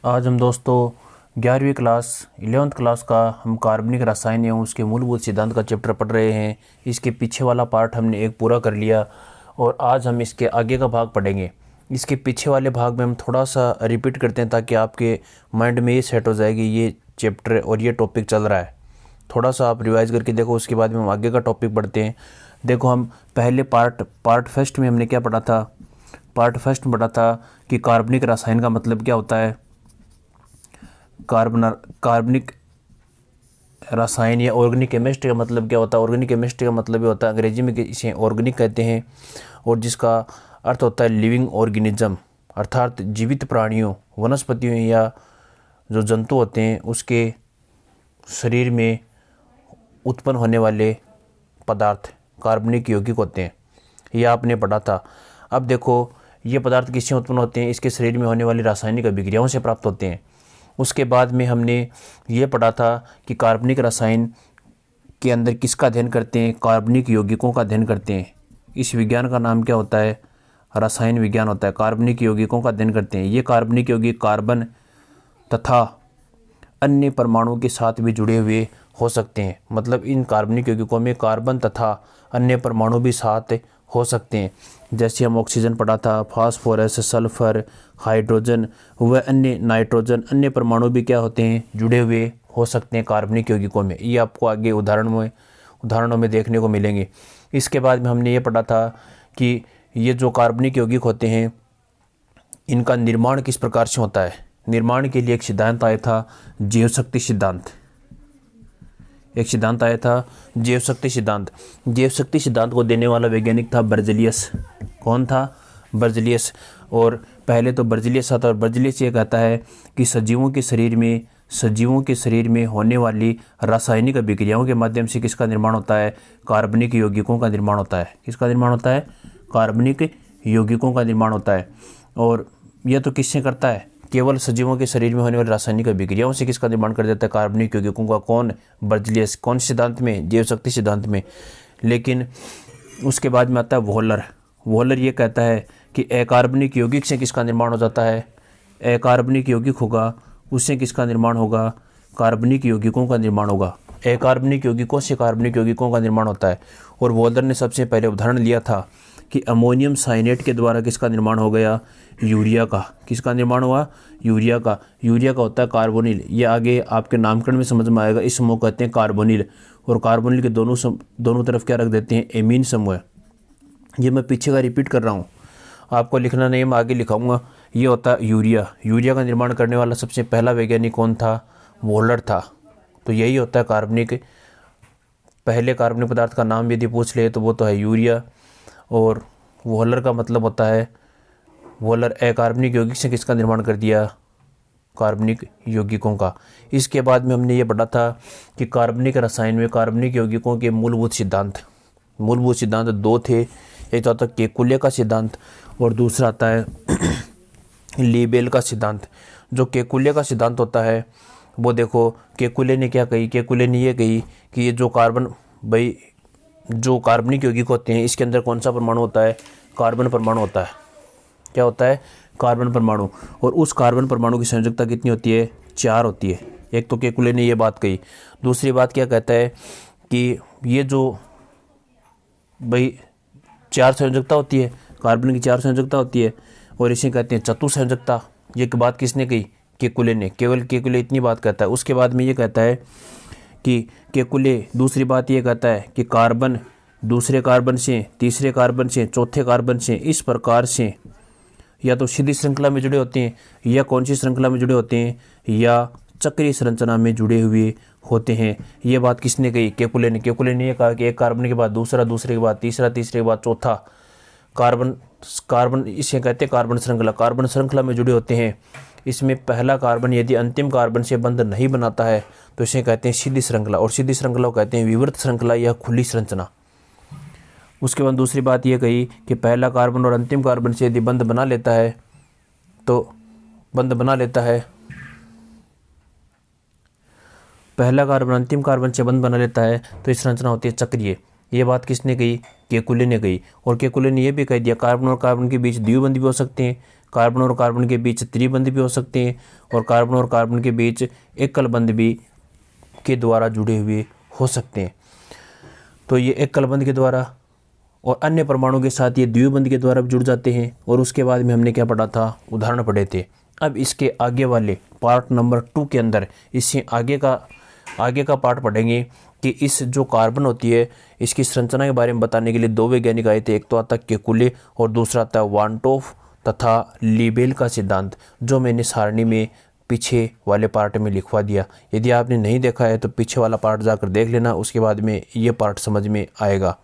आज हम दोस्तों 11वीं क्लास 11th क्लास का हम कार्बनिक रसायन एवं उसके मूलभूत सिद्धांत का चैप्टर पढ़ रहे हैं। इसके पीछे वाला पार्ट हमने एक पूरा कर लिया और आज हम इसके आगे का भाग पढ़ेंगे। इसके पीछे वाले भाग में हम थोड़ा सा रिपीट करते हैं ताकि आपके माइंड में ये सेट हो जाएगी ये चैप्टर और ये टॉपिक चल रहा है। थोड़ा सा आप रिवाइज़ करके देखो, उसके बाद में हम आगे का टॉपिक पढ़ते हैं। देखो, हम पहले पार्ट फर्स्ट में हमने क्या पढ़ा था। पार्ट फर्स्ट में पढ़ा था कि कार्बनिक रसायन का मतलब क्या होता है। कार्बनिक रसायन या ऑर्गेनिक केमिस्ट्री का मतलब क्या होता है। ऑर्गेनिक केमिस्ट्री का मतलब ये होता है, अंग्रेजी में इसे ऑर्गेनिक कहते हैं और जिसका अर्थ होता है लिविंग ऑर्गेनिज्म, अर्थात जीवित प्राणियों, वनस्पतियों या जो जंतु होते हैं उसके शरीर में उत्पन्न होने वाले पदार्थ कार्बनिक यौगिक होते हैं। यह आपने पढ़ा था। अब देखो, ये पदार्थ किससे उत्पन्न होते हैं, इसके शरीर में होने वाली रासायनिक अभिक्रियाओं से प्राप्त होते हैं। उसके बाद में हमने ये पढ़ा था कि कार्बनिक रसायन के अंदर किसका अध्ययन करते हैं, कार्बनिक यौगिकों का अध्ययन करते हैं। इस विज्ञान का नाम क्या होता है, रसायन विज्ञान होता है। कार्बनिक यौगिकों का अध्ययन करते हैं। ये कार्बनिक यौगिक कार्बन तथा अन्य परमाणुओं के साथ भी जुड़े हुए हो सकते हैं। मतलब इन कार्बनिक यौगिकों में कार्बन तथा अन्य परमाणु भी साथ हो सकते हैं। जैसे हम ऑक्सीजन पढ़ा था, फास्फोरस, सल्फर, हाइड्रोजन व अन्य नाइट्रोजन, अन्य परमाणु भी क्या होते हैं, जुड़े हुए हो सकते हैं कार्बनिक यौगिकों में। ये आपको आगे उदाहरणों में देखने को मिलेंगे। इसके बाद में हमने ये पढ़ा था कि ये जो कार्बनिक यौगिक होते हैं इनका निर्माण किस प्रकार से होता है। निर्माण के लिए एक सिद्धांत आया था, जीवशक्ति सिद्धांत। एक सिद्धांत आया था, जीवशक्ति सिद्धांत। जीवशक्ति सिद्धांत को देने वाला वैज्ञानिक था बर्ज़ेलियस। कौन था, बर्ज़ेलियस। और पहले तो बर्ज़ेलियस आता है और बर्ज़ेलियस ये कहता है कि सजीवों के शरीर में होने वाली रासायनिक अभिक्रियाओं के माध्यम से किसका निर्माण होता है, कार्बनिक यौगिकों का निर्माण होता है। किसका निर्माण होता है, कार्बनिक यौगिकों का निर्माण होता है। और यह तो किससे करता है, केवल सजीवों के शरीर में होने वाली रासायनिक अभिक्रियाओं से किसका निर्माण कर देता है, कार्बनिक यौगिकों का। कौन, बर्ज़ेलियस। कौन सिद्धांत में, जीवशक्ति सिद्धांत में। लेकिन उसके बाद में आता है वोहलर। वोहलर ये कहता है कि अकार्बनिक यौगिक से किसका निर्माण हो जाता है, अकार्बनिक यौगिक होगा उससे किसका निर्माण होगा, कार्बनिक यौगिकों का निर्माण होगा। अकार्बनिक यौगिकों से कार्बनिक यौगिकों का निर्माण होता है। और वोहलर ने सबसे पहले उदाहरण लिया था कि अमोनियम साइनेट के द्वारा किसका निर्माण हो गया, यूरिया का। किसका निर्माण हुआ, यूरिया का। यूरिया का होता है कार्बोनिल। ये आगे आपके नामकरण में समझ में आएगा। इस समूह कहते हैं कार्बोनिल और कार्बोनिल के दोनों तरफ क्या रख देते हैं, एमीन समूह। ये मैं पीछे का रिपीट कर रहा हूँ, आपको लिखना नहीं, मैं आगे लिखाऊंगा। ये होता है यूरिया। यूरिया का निर्माण करने वाला सबसे पहला वैज्ञानिक कौन था, वोहलर था। तो यही होता है कार्बनिक, पहले कार्बनिक पदार्थ का नाम यदि पूछ ले तो वो तो है यूरिया। और वोहलर का मतलब होता है, वोहलर अकार्बनिक यौगिक से किसका निर्माण कर दिया, कार्बनिक यौगिकों का। इसके बाद में हमने ये पढ़ा था कि कार्बनिक रसायन में कार्बनिक यौगिकों के मूलभूत सिद्धांत दो थे। एक तो आता है केकुले का सिद्धांत और दूसरा आता है लीबेल का सिद्धांत। जो केकुले का सिद्धांत होता है वो देखो, केकुले ने क्या कही, केकुले ने ये कही कि ये जो कार्बनिक यौगिक होते हैं इसके अंदर कौन सा परमाणु होता है, कार्बन परमाणु होता है। क्या होता है, कार्बन परमाणु। और उस कार्बन परमाणु की संयोजकता कितनी होती है, 4 होती है। एक तो केकुले ने ये बात कही। दूसरी बात क्या कहता है कि ये जो 4 संयोजकता होती है, कार्बन की 4 संयोजकता होती है और इसे कहते हैं चतुसंयोजकता। ये बात किसने कही, केकुले ने। केवल केकुले इतनी बात कहता है। उसके बाद में ये कहता है कि केकुले दूसरी बात ये कहता है कि कार्बन दूसरे कार्बन से, तीसरे कार्बन से, चौथे कार्बन से इस प्रकार से या तो सीधी श्रृंखला में जुड़े होते हैं या कौन सी श्रृंखला में जुड़े होते हैं, या चक्रीय संरचना में जुड़े हुए होते हैं। ये बात किसने कही, केकुले ने। केकुले ने यह कहा कि एक कार्बन के बाद दूसरा, दूसरे के बाद तीसरा, तीसरे के बाद चौथा कार्बन इसे कहते हैं कार्बन श्रृंखला। कार्बन श्रृंखला में जुड़े होते हैं। इसमें पहला कार्बन यदि अंतिम कार्बन से बंध नहीं बनाता है तो इसे कहते हैं सीधी श्रृंखला। और सीधी श्रृंखला को कहते हैं विवृत श्रृंखला या खुली संरचना। उसके बाद दूसरी बात यह कही कि पहला कार्बन और अंतिम कार्बन से यदि बंध बना लेता है पहला कार्बन अंतिम कार्बन से बंध बना लेता है तो इस संरचना होती है चक्रीय। ये बात किसने कही, केकुले ने कही। और केकुले ने यह भी कह दिया कार्बन और कार्बन के बीच द्विबंध भी हो सकते हैं, कार्बन और कार्बन के बीच त्रिबंध भी हो सकते हैं और कार्बन और कार्बन के बीच एकल बंध भी के द्वारा जुड़े हुए हो सकते हैं। तो ये एकल बंध के द्वारा और अन्य परमाणु के साथ ये द्विबंध के द्वारा भी जुड़ जाते हैं। और उसके बाद में हमने क्या पढ़ा था, उदाहरण पढ़े थे। अब इसके आगे वाले पार्ट नंबर 2 के अंदर इससे आगे का पार्ट पढ़ेंगे कि इस जो कार्बन होती है इसकी संरचना के बारे में बताने के लिए 2 वैज्ञानिक आए थे। एक तो आता केकुले और दूसरा आता वानटॉफ तथा लीबेल का सिद्धांत, जो मैंने सारणी में पीछे वाले पार्ट में लिखवा दिया। यदि आपने नहीं देखा है तो पीछे वाला पार्ट जाकर देख लेना, उसके बाद में ये पार्ट समझ में आएगा।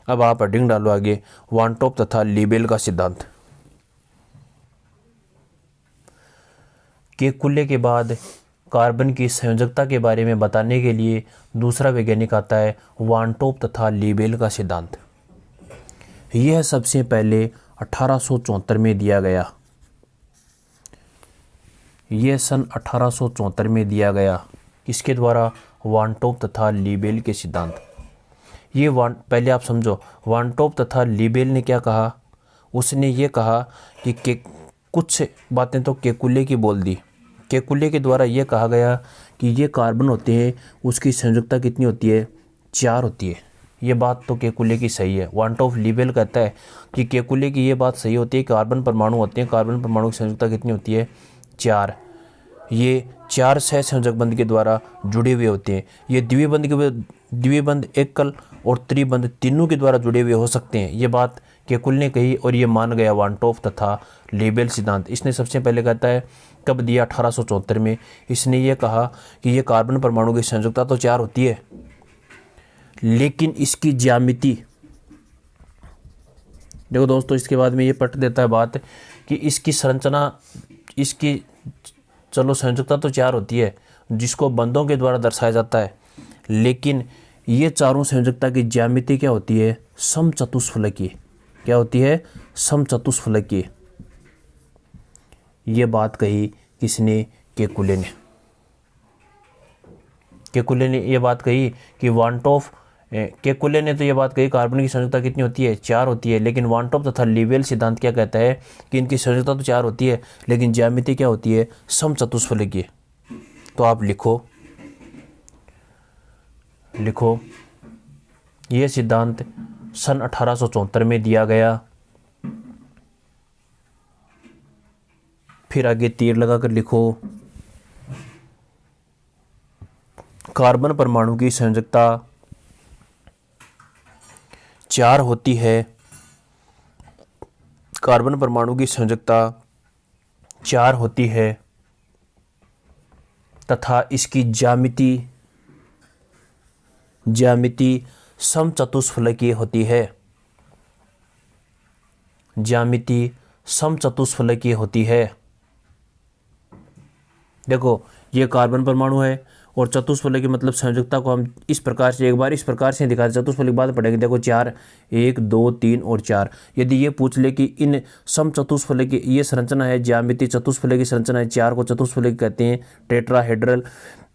अब आप हेडिंग डालो आगे, वानटॉफ तथा लीबेल का सिद्धांत। केकुले के बाद कार्बन की संयोजकता के बारे में बताने के लिए दूसरा वैज्ञानिक आता है वानटॉफ तथा लीबेल का सिद्धांत। यह सबसे पहले 1874 में दिया गया। यह सन 1874 में दिया गया। किसके द्वारा? वानटॉफ तथा लीबेल के सिद्धांत। ये पहले आप समझो, वानटॉफ तथा लीबेल ने क्या कहा? उसने ये कहा कि कुछ बातें तो केकुले की बोल दी। केकुले के द्वारा ये कहा गया कि ये कार्बन होते हैं, उसकी संयोजकता कितनी होती है? 4 होती है। ये बात तो केकुले की सही है। वानटॉफ लीबेल कहता है कि केकुले की ये बात सही होती है, कार्बन परमाणु होते हैं, कार्बन परमाणु की संयोजकता कितनी होती है? 4। ये 4 सहसंयोजक बंध के द्वारा जुड़े हुए होते हैं। ये द्विबंध, एकल और त्रिबंध तीनों के द्वारा जुड़े हुए हो सकते हैं। ये बात केकुल ने कही और ये मान गया वानटॉफ तथा लीबेल सिद्धांत। इसने सबसे पहले कहता है, कब दिया? 1874 में। इसने ये कहा कि ये कार्बन परमाणु की संयोजकता तो 4 होती है, लेकिन इसकी ज्यामिति, देखो दोस्तों, इसके बाद में ये पट देता है बात कि इसकी संरचना, इसकी चलो संयोजकता तो 4 होती है जिसको बंधों के द्वारा दर्शाया जाता है, लेकिन ये चारों संयोजकता की ज्यामिति क्या होती है? समचतुष्फलकीय। क्या होती है? समचतुष्फलकीय। ये बात कही किसने? केकुले ने। केकुले ने ये बात कही कि वानटॉफ, केकुले ने तो ये बात कही कार्बन की संयोजकता कितनी होती है? 4 होती है, लेकिन वानटॉफ तथा लीबेल सिद्धांत क्या कहता है कि इनकी संयोजकता तो 4 होती है, लेकिन ज्यामिति क्या होती है? समचतुष्फलकीय। तो आप लिखो ये सिद्धांत सन 1874 में दिया गया। फिर आगे तीर लगाकर लिखो, कार्बन परमाणु की संयोजकता 4 होती है। कार्बन परमाणु की संयोजकता 4 होती है तथा इसकी ज्यामिति समचतुष्फलकीय होती है। ज्यामिति समचतुष्फलकीय होती है। देखो, ये कार्बन परमाणु है और चतुष्फलकीय मतलब संयोजकता को हम इस प्रकार से, एक बार इस प्रकार से दिखाते, चतुष्फलकीय बाद पढ़ेंगे। देखो 4, 1, 2, 3 और 4। यदि ये पूछ ले कि इन समचतुष्फलकीय ये संरचना है, ज्यामिति चतुष्फलकीय संरचना है, 4 को चतुष्फलकीय कहते हैं, टेट्राहेड्रल,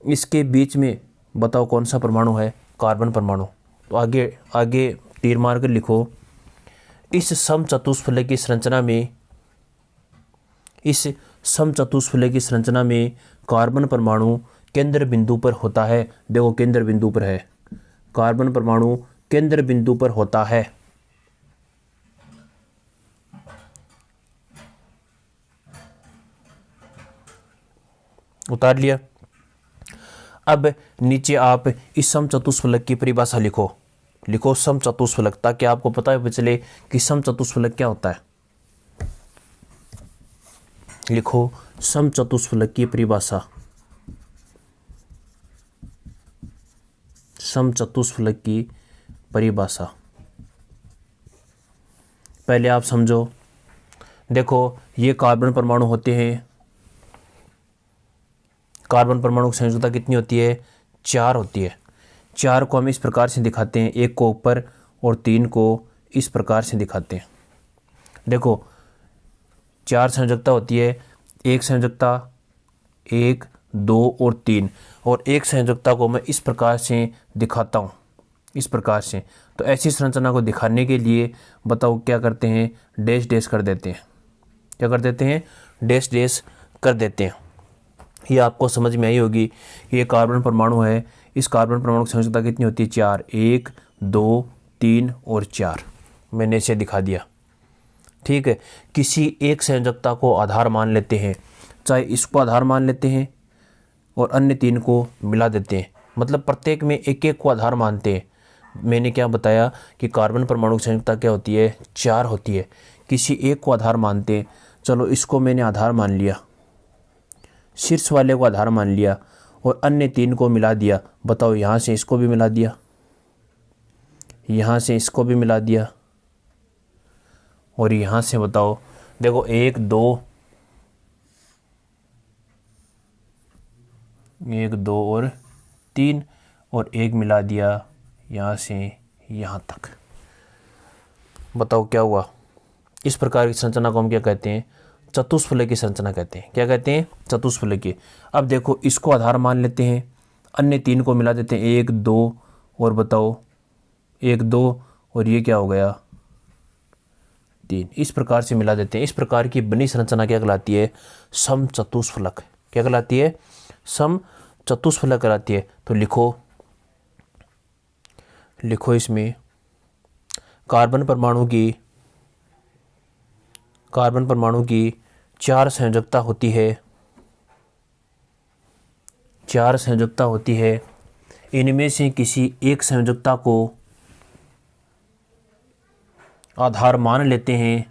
इसके बीच में बताओ कौन सा परमाणु है? कार्बन परमाणु। तो आगे तीर मार कर लिखो, इस समचतुष्फलकीय संरचना में कार्बन परमाणु केंद्र बिंदु पर होता है। देखो केंद्र बिंदु पर है, कार्बन परमाणु केंद्र बिंदु पर होता है। उतार लिया। अब नीचे आप इस समचतुष्फलक की परिभाषा लिखो समचतुष्फलक, ताकि आपको पता चले कि समचतुष्फलक क्या होता है। लिखो समचतुष्फलक की परिभाषा। समचतुष्फलक की परिभाषा पहले आप समझो। देखो ये कार्बन परमाणु होते हैं, कार्बन परमाणु की संयोजकता कितनी होती है? 4 होती है। 4 को हम इस प्रकार से दिखाते हैं, 1 को ऊपर और 3 को इस प्रकार से दिखाते हैं। देखो 4 संयोजकता होती है, एक संयोजकता 1, 2 और 3, और एक संयोजकता को मैं इस प्रकार से दिखाता हूँ, इस प्रकार से। तो ऐसी संरचना को दिखाने के लिए बताओ क्या करते हैं? डैश डैश कर देते हैं। क्या कर देते हैं, डैश डैश कर देते हैं। ये आपको समझ में आई होगी कि ये कार्बन परमाणु है, इस कार्बन परमाणु की संयोजकता कितनी होती है, 4, 1 2 3 और 4। मैंने इसे दिखा दिया। ठीक है, किसी एक संयोजकता को आधार मान लेते हैं, चाहे इसको आधार मान लेते हैं और अन्य 3 को मिला देते हैं, मतलब प्रत्येक में एक एक को आधार मानते हैं। मैंने क्या बताया कि कार्बन परमाणु की संयोजकता क्या होती है, 4 होती है। किसी एक को आधार मानते हैं, चलो इसको मैंने आधार मान लिया, शीर्ष वाले को आधार मान लिया और अन्य 3 को मिला दिया। बताओ, यहाँ से इसको भी मिला दिया, यहाँ से इसको भी मिला दिया और यहाँ से बताओ, देखो 1 2 1 2 और 3 और 1 मिला दिया यहाँ से यहाँ तक। बताओ क्या हुआ। इस प्रकार की संरचना को हम क्या कहते हैं, चतुष्फलक की संरचना कहते हैं। क्या कहते हैं, चतुष्फलक की। अब देखो इसको आधार मान लेते हैं, अन्य 3 को मिला देते हैं, 1 2 और बताओ 1 2 और ये क्या हो गया, 3। इस प्रकार से मिला देते हैं। इस प्रकार की बनी संरचना क्या कहलाती है, समचतुष्फलक। क्या कहलाती है, समचतुष्फलक कहलाती है। तो लिखो इसमें कार्बन परमाणु की 4 संयोजकता होती है, 4 संयोजकता होती है। इनमें से किसी एक संयोजकता को आधार मान लेते हैं,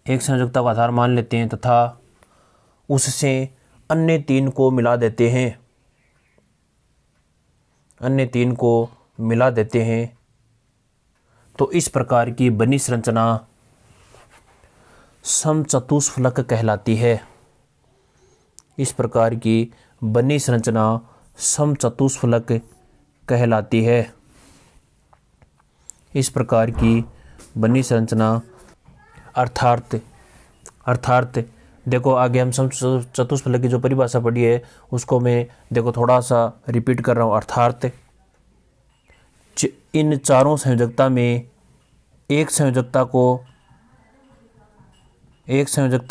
एक संयोजकता को आधार मान लेते हैं तथा उससे अन्य 3 को मिला देते हैं, तो इस प्रकार की बनी संरचना समचतुष्फलक कहलाती है। इस प्रकार की बनी संरचना समचतुष्फलक कहलाती है। इस प्रकार की बनी संरचना अर्थात देखो आगे हम समचतुष्फलक की जो परिभाषा पढ़ी है उसको मैं देखो थोड़ा सा रिपीट कर रहा हूँ। अर्थात इन चारों संयोजकता में एक संयोजकता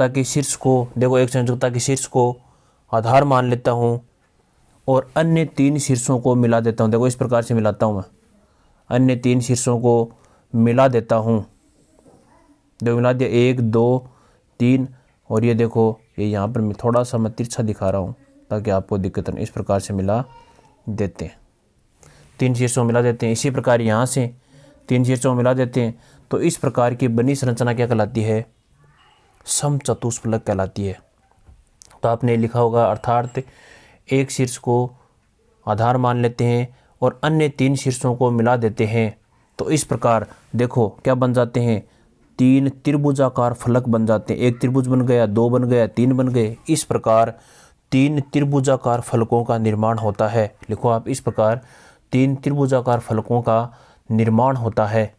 के शीर्ष को आधार मान लेता हूँ और अन्य 3 शीर्षों को मिला देता हूँ। देखो इस प्रकार से मिलाता हूँ मैं, अन्य 3 शीर्षों को मिला देता हूँ। देखो मिला दिया, 1 2 3 और ये देखो ये यहाँ पर मैं थोड़ा सा मैं तिरछा दिखा रहा हूँ ताकि आपको दिक्कत नहीं। इस प्रकार से मिला देते हैं, 3 शीर्षों मिला देते हैं। इसी प्रकार यहाँ से 3 शीर्षों मिला देते हैं। तो इस प्रकार की बनी संरचना क्या कहलाती है, समचतुष्फलक कहलाती है। तो आपने लिखा होगा अर्थात एक शीर्ष को आधार मान लेते हैं और अन्य 3 शीर्षों को मिला देते हैं। तो इस प्रकार देखो क्या बन जाते हैं, 3 त्रिभुजाकार फलक बन जाते हैं। एक त्रिभुज बन गया, 2 बन गया, 3 बन गए। इस प्रकार 3 त्रिभुजाकार फलकों का निर्माण होता है। लिखो आप, इस प्रकार 3 त्रिभुजाकार फलकों का निर्माण होता है।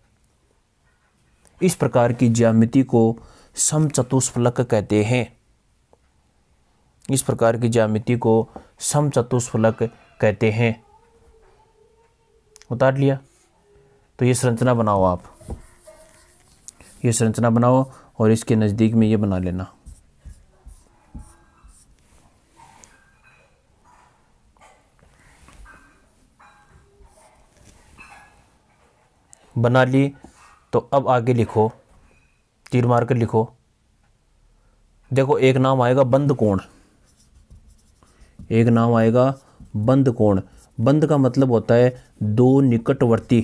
इस प्रकार की ज्यामिति को समचतुष्फलक कहते हैं। इस प्रकार की ज्यामिति को समचतुष्फलक कहते हैं। उतार लिया। तो ये संरचना बनाओ आप, ये संरचना बनाओ और इसके नज़दीक में ये बना लेना। बना ली। तो अब आगे लिखो, तीर मार कर लिखो। देखो एक नाम आएगा बंद कोण, एक नाम आएगा बंद कोण। बंद का मतलब होता है 2 निकटवर्ती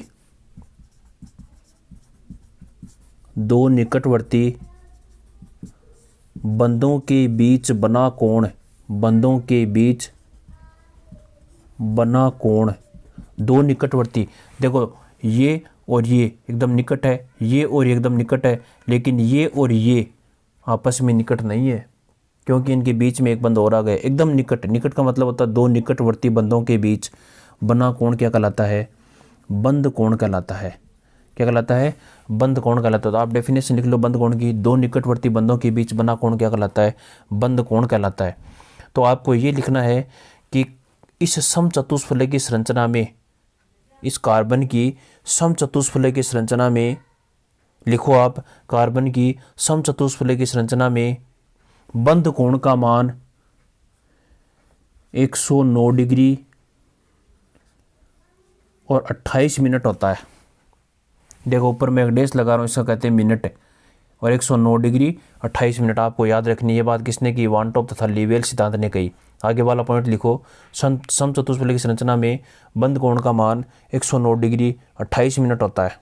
बंदों के बीच बना कोण, बंदों के बीच बना कोण। 2 निकटवर्ती, देखो ये और ये एकदम निकट है, ये और ये एकदम निकट है, लेकिन ये और ये आपस में निकट नहीं है क्योंकि इनके बीच में एक बंद और आ गया। एकदम निकट, निकट का मतलब होता है 2 निकटवर्ती बंदों के बीच बना कोण क्या कहलाता है, बंद कोण कहलाता है। क्या कहलाता है, बंद कोण कहलाता है। तो आप डेफिनेशन लिख लो बंद कोण की, 2 निकटवर्ती बंदों के बीच बना कोण क्या कहलाता है, बंद कोण कहलाता है। तो आपको ये लिखना है कि इस समचतुष्फलकीय संरचना में, इस कार्बन की समचतुष्फलकीय संरचना में, लिखो आप, कार्बन की समचतुष्फलकीय संरचना में बंध कोण का मान 109 डिग्री और 28 मिनट होता है। देखो ऊपर मैं एक डेश लगा रहा हूँ, इसका कहते हैं मिनट, और 109 डिग्री 28 मिनट। आपको याद रखनी है बात किसने की, वान टॉप तथा लीवेल सिद्धांत ने कही। आगे वाला पॉइंट लिखो, समचतुष्फलकीय संरचना में बंध कोण का मान 109 डिग्री 28 मिनट होता है।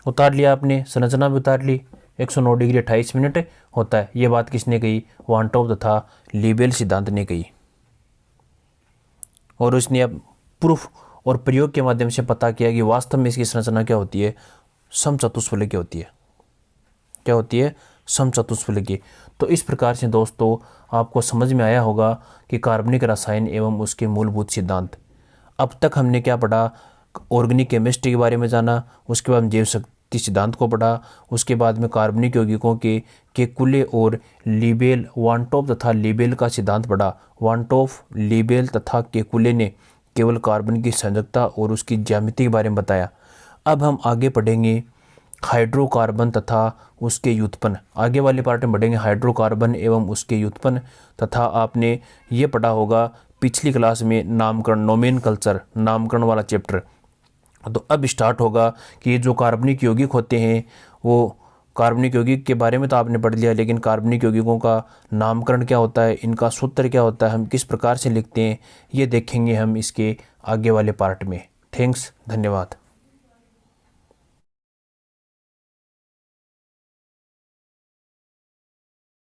उतार लिया आपने, संरचना भी उतार ली, 109 डिग्री 28 मिनट होता है। ये बात किसने कही, वान टॉप तथा लीबेल सिद्धांत ने कही। और उसने अब प्रूफ और प्रयोग के माध्यम से पता किया कि वास्तव में इसकी संरचना क्या होती है, समचतुष्फलकीय होती है। क्या होती है, समचतुष्फलकीय। तो इस प्रकार से दोस्तों आपको समझ में आया होगा कि कार्बनिक रसायन एवं उसके मूलभूत सिद्धांत। अब तक हमने क्या पढ़ा, ऑर्गेनिक केमिस्ट्री के बारे में जाना, उसके बाद जैव शक्ति सिद्धांत को पढ़ा, उसके बाद में कार्बनिक यौगिकों के केकुले और लीबेल, वान टॉप तथा लीबेल का सिद्धांत पढ़ा। वान टॉप, लीबेल तथा केकुले ने केवल कार्बन की संयोजकता और उसकी ज्यामिति के बारे में बताया। अब हम आगे पढ़ेंगे हाइड्रोकार्बन तथा उसके व्युत्पन्न। आगे वाले पार्ट में पढ़ेंगे हाइड्रोकार्बन एवं उसके व्युत्पन्न, तथा आपने ये पढ़ा होगा पिछली क्लास में नामकरण, नोमेनकल्चर, नामकरण वाला चैप्टर। तो अब स्टार्ट होगा कि ये जो कार्बनिक यौगिक होते हैं, वो कार्बनिक यौगिक के बारे में तो आपने पढ़ लिया, लेकिन कार्बनिक यौगिकों का नामकरण क्या होता है, इनका सूत्र क्या होता है, हम किस प्रकार से लिखते हैं, ये देखेंगे हम इसके आगे वाले पार्ट में। थैंक्स, धन्यवाद।